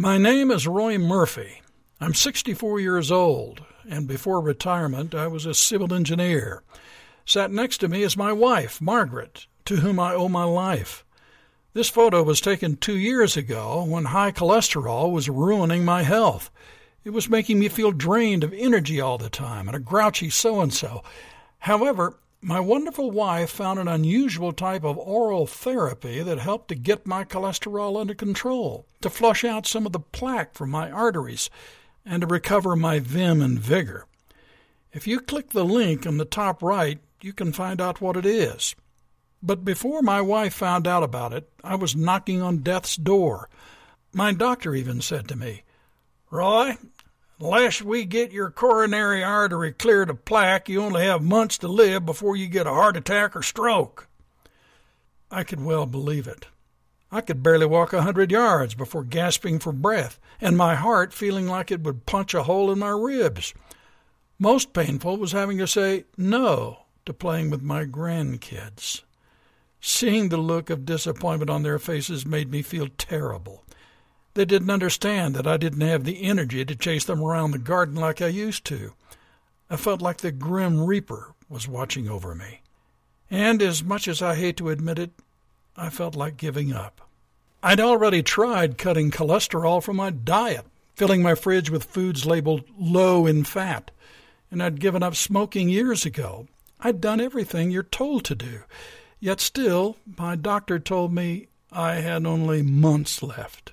My name is Roy Murphy. I'm 64 years old, and before retirement I was a civil engineer. Sat next to me is my wife, Margaret, to whom I owe my life. This photo was taken 2 years ago when high cholesterol was ruining my health. It was making me feel drained of energy all the time and a grouchy so-and-so. However, my wonderful wife found an unusual type of oral therapy that helped to get my cholesterol under control, to flush out some of the plaque from my arteries, and to recover my vim and vigor. If you click the link on the top right, you can find out what it is. But before my wife found out about it, I was knocking on death's door. My doctor even said to me, "Roy, unless we get your coronary artery cleared of plaque, you only have months to live before you get a heart attack or stroke." I could well believe it. I could barely walk 100 yards before gasping for breath, and my heart feeling like it would punch a hole in my ribs. Most painful was having to say no to playing with my grandkids. Seeing the look of disappointment on their faces made me feel terrible. They didn't understand that I didn't have the energy to chase them around the garden like I used to. I felt like the Grim Reaper was watching over me. And as much as I hate to admit it, I felt like giving up. I'd already tried cutting cholesterol from my diet, filling my fridge with foods labeled low in fat, and I'd given up smoking years ago. I'd done everything you're told to do. Yet still, my doctor told me I had only months left.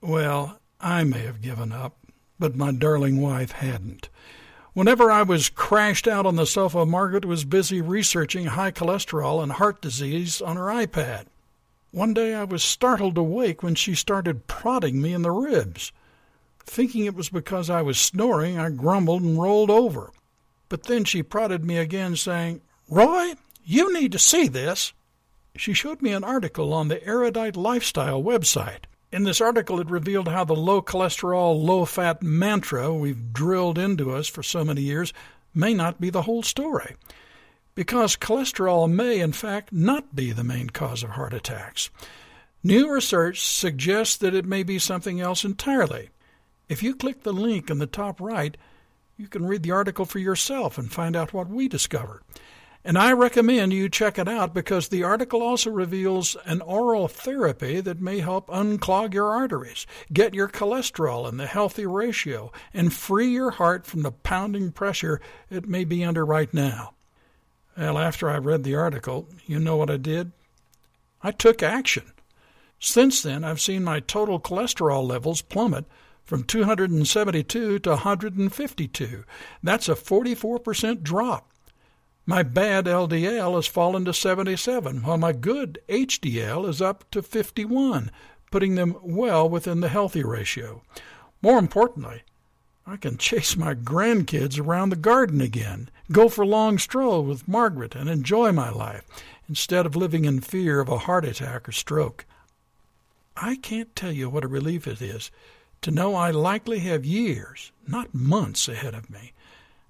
Well, I may have given up, but my darling wife hadn't. Whenever I was crashed out on the sofa, Margaret was busy researching high cholesterol and heart disease on her iPad. One day I was startled awake when she started prodding me in the ribs. Thinking it was because I was snoring, I grumbled and rolled over. But then she prodded me again, saying, "Roy, you need to see this." She showed me an article on the Erudite Lifestyle website. In this article, it revealed how the low-cholesterol, low-fat mantra we've drilled into us for so many years may not be the whole story, because cholesterol may, in fact, not be the main cause of heart attacks. New research suggests that it may be something else entirely. If you click the link in the top right, you can read the article for yourself and find out what we discovered. And I recommend you check it out because the article also reveals an oral therapy that may help unclog your arteries, get your cholesterol in the healthy ratio, and free your heart from the pounding pressure it may be under right now. Well, after I read the article, you know what I did? I took action. Since then, I've seen my total cholesterol levels plummet from 272 to 152. That's a 44% drop. My bad LDL has fallen to 77, while my good HDL is up to 51, putting them well within the healthy ratio. More importantly, I can chase my grandkids around the garden again, go for long strolls with Margaret, and enjoy my life, instead of living in fear of a heart attack or stroke. I can't tell you what a relief it is to know I likely have years, not months, ahead of me,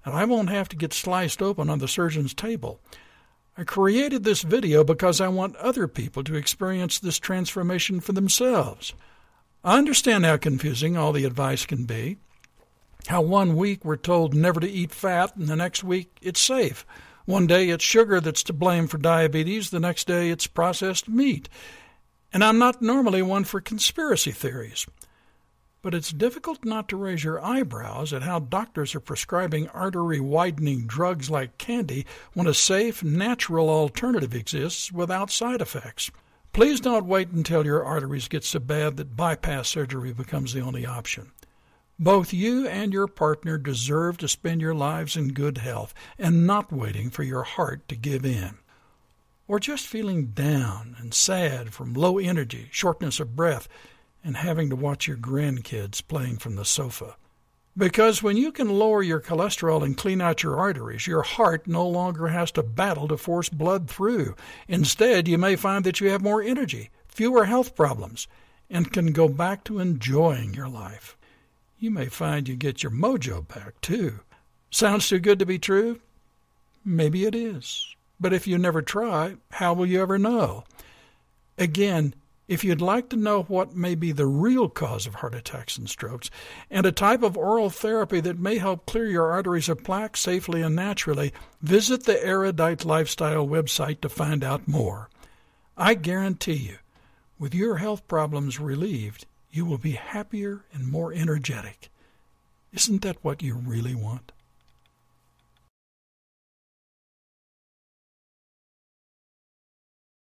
and I won't have to get sliced open on the surgeon's table. I created this video because I want other people to experience this transformation for themselves. I understand how confusing all the advice can be, how 1 week we're told never to eat fat and the next week it's safe. One day it's sugar that's to blame for diabetes, the next day it's processed meat. And I'm not normally one for conspiracy theories. But it's difficult not to raise your eyebrows at how doctors are prescribing artery-widening drugs like candy when a safe, natural alternative exists without side effects. Please don't wait until your arteries get so bad that bypass surgery becomes the only option. Both you and your partner deserve to spend your lives in good health and not waiting for your heart to give in. Or just feeling down and sad from low energy, shortness of breath, and having to watch your grandkids playing from the sofa. Because when you can lower your cholesterol and clean out your arteries, your heart no longer has to battle to force blood through. Instead, you may find that you have more energy, fewer health problems, and can go back to enjoying your life. You may find you get your mojo back, too. Sounds too good to be true? Maybe it is. But if you never try, how will you ever know? Again, If you'd like to know what may be the real cause of heart attacks and strokes, and a type of oral therapy that may help clear your arteries of plaque safely and naturally, visit the Erudite Lifestyle website to find out more. I guarantee you, with your health problems relieved, you will be happier and more energetic. Isn't that what you really want?